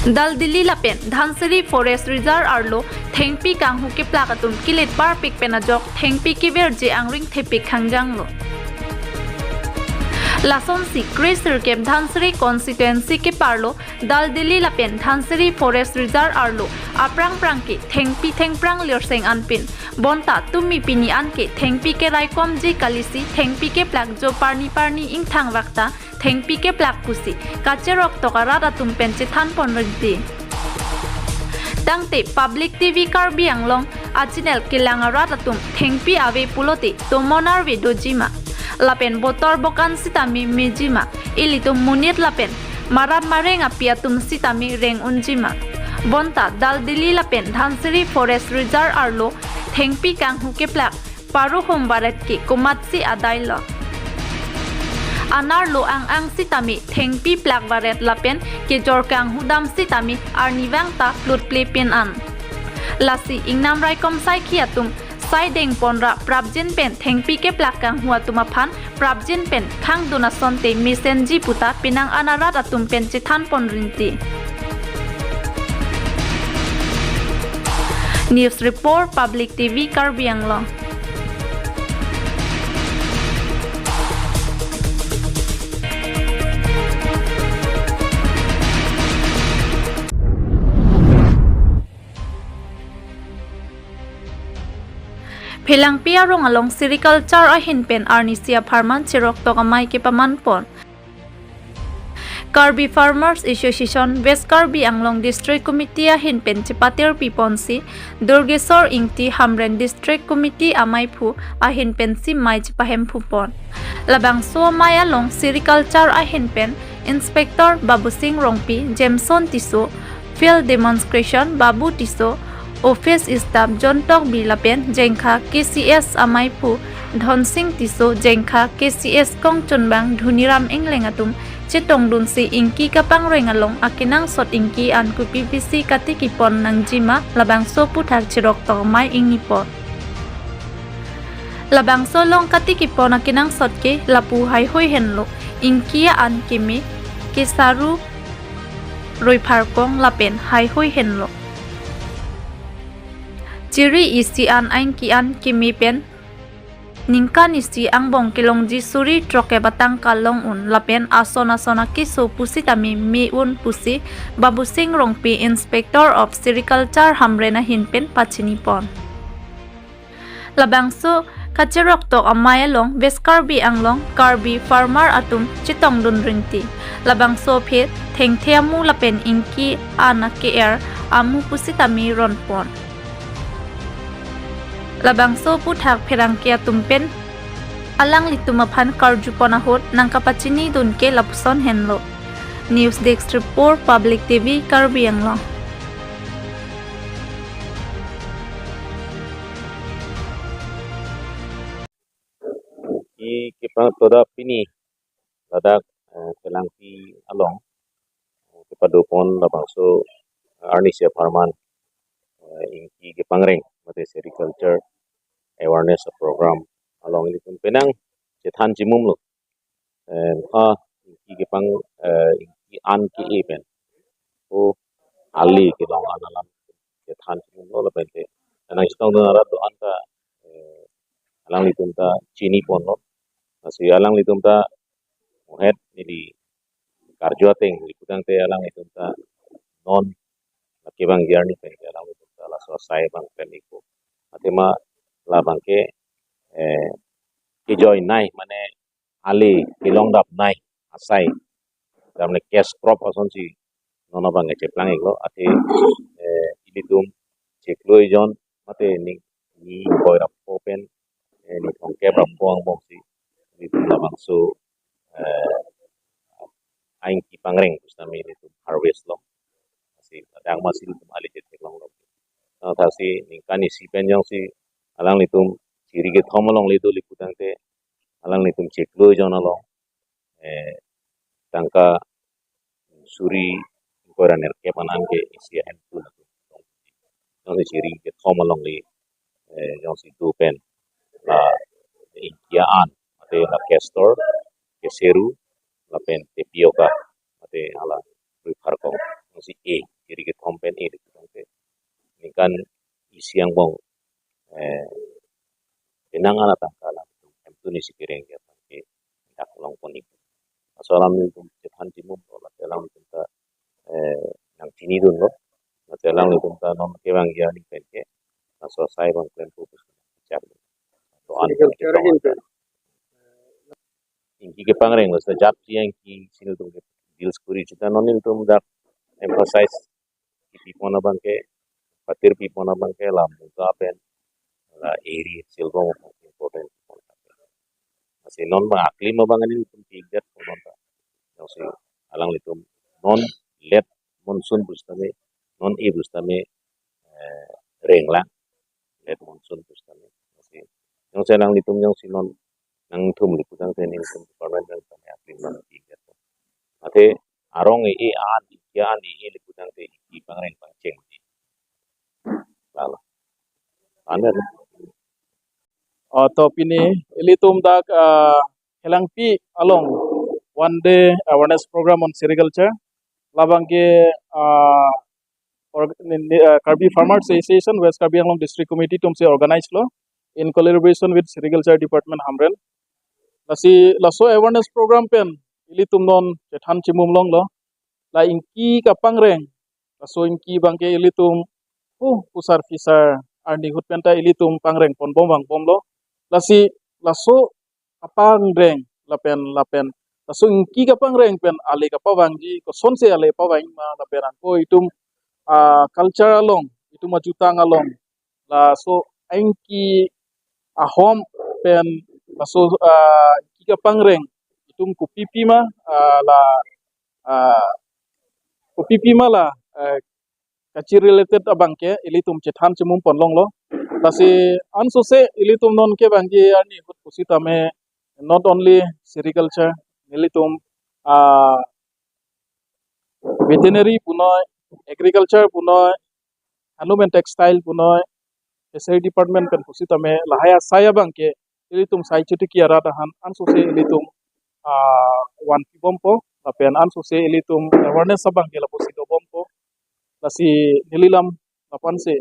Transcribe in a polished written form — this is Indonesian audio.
Dal Dili Lapen, Dhansari Forest Reserve Arlo, Thengpi Kanghu ke Plakatum, Kilit Bar Pik Penajok, Thengpi ke Verje Angring Thepik Hangjanglo. Lason si Gracer Kem Dhansari Constituency ke Parlo, Dal Dili Lapen, Dhansari Forest Reserve Arlo, Aprang Prangki, Thengpi Thengprang Lirseng Anpin, Bonta Tumi Pini Anke, Thengpi ke Raikom J Kalisi, Thengpi ke Plak Jo Parni Ing Thang Vakta, Thengpi ke Plak Pusi, Kacerok Tokarada Tumpenche Thanpon Ragdi. Tangte Public TV Karbi Anglong, Achinel Kilangaratatum, Thengpi Ave Pulote, Tomonarve Dojima. Lapen botor bokan sitami mejima, ilitum munir lapen, marat mareng apiatum sitami reng unjima. Bonta Dal Dili Lapen, Dhansari Forest Reserve Arlo, Thengpi Kanghu ke Plak, Paru Hombaret ke Kumatsi Adailo. Anar lo ang sitami, Thengpi Plak Baret Lapen, ke Jor Kanghu dam sitami, Arnivangta Plut Plepin an. Lasi Ingnam Raikom Saikiatum, Saideng Ponra Prabjin Pen Thengpi ke Plakang Hua Tumapan Prabjin Pen Kang Donasonte Mesenji Puta Pinang Anarat Atum Pen Chitan Ponrinti. News Report Public TV Karbi Anglong. Philang piarong along sericulture ahin pen arnisia farman chirok tokamai ke pamanpon. Karbi Farmers Association West Karbi Anglong District Committee ahin pen chipatir piponsi Durgesor Ingti Hamren District Committee amaipu ahin pen si mai chipahem pupon. Labang so maya long sericulture ahin pen Inspector Babu Singh Rongpi Jameson Tiso Field Demonstration Babu Tiso Office Staff Jontok Bilapen Jengkha KCS Amaipu Dhonsing Tiso Jengkha KCS Kong Chunbang Dhuniram Englengatum Chitong Dunsi Ingki Kapang Rengalong Akinang Sot Ingki An Ku PPC Katikipon Nang Jima Labang So Puthak Chirok Tokmai Ingnipo Labang So Long Katikipon Akinang Sot Ke Lapu Hai Hoi Henlo Ingkia An Kimi Kisaru Roi Parkong Lapen Hai Hoi Henlo Ciri isi an aing kian kimi pen ningkan isi ang bong kilong jisuri troke batang kalong un lapen asona kiso pusi tami mi un pusi Babu Singh Rongpi Inspector of Sericulture Hamrena hinpen pachinipon. Labangso kachirok to amaya long West Karbi Anglong Karbi Farmer atum chitong dun rinti. Labangso phet thengtheamu lapen inki anak ke air amu pusi tami ronpon. Labang so puthak Perangkia Tumpen Alang Litumapan Karjuponahot Nang Kapachini Dunke Lapson Henlo. News Desk Report Public TV Karbi Anglong. I kipang toda pini ladak Pelangki Along kepadupon labang so Arnisia Farman ingki kipangreng mate sericulture awareness program along ini pun penang cetan jimum lo ingki kipang ingki an ki event o ali kilong analam cetan jimum lo lebente nang istong nara do anta alang litumta chini pon lo masih alang litumta mohet ini karjo teng likutang te alang litumta non kibang journey pen alang litumta la selesai bang pen iku atima labang ke join nai mane ali kilong dap nai asai damne cash crop ason si nono bang ceplang iklo ate ilitum ceklo jon mate ni koira open ni tongke brapong bong si ilitum labang so aing kipangreng kusami ilitum harvest lo masih adang masih ilitum ali ceklong lo thasi ningkani si penjong si alang litum ciri ke thomolong litu likutang te alang litum ceklo jon along tangka suri koira nerke panan ke isi handful jong si ciri ke thomolong li jong si tu pen la ikiaan ate la castor ke seru la pen tapioca ate ala harkong si E jadi ke tompen E itu ini kan isi yang bong penangan atang kala itu ni si kireng ya ke tak ulang pon itu soalan itu cetan timum lah dalam kita yang sini dulu lah dalam itu kita non kewang ya ni penke nah selesai bang klaim fokus cak to an inki ke pangreng lah sejak yang ki sini tu deals kuri kita non itu dak emphasize ki pona bangke patir pi pona bangke lam ka pen la eri silgo important masih non bang aklim bang ini pun tiga non yang si alang itu non let monsun bustame non i bustame rengla let monsun bustame masih yang saya alang itu yang si non yang tum liputan teni itu department yang kami aklim bang tiga ate arong ya i liputan teni i pangreng pangceng lalu anda top ini ilitum dak helang pi along 1 day awareness program on sericulture labang ke Karbi Farmers Association West Karbi Anglong District Committee tum se organize lo in collaboration with Sericulture Department Hamren lasi laso awareness program pen ilitum non cethan cimum long lo la inki kapangreng laso inki bangke ilitum pusar fisar arni hut penta ilitum pangreng pon bang bom lo lasi laso kapangreng lapen laso inki kapangreng pen ale kapawang ji ko sonse ale pawang ma lapen ko itum culture along itu majutang along la so ainki ahom pen la so kika pangreng itum kupipi ma la kupipi ma la kacir related abangke ilitum cethan cemum ponlong lo la si anso se ilitum non ke bangke ani hut kusita me not only sericulture ilitum veterinary punoy agriculture punoy handloom and textile punoy fishery department kan kusita me lahaya saya bangke ilitum sai chuti kiara tahan anso se ilitum wan pi bompo tapen anso se ilitum awareness sabang ke la posito bompo lasi nililam lapan se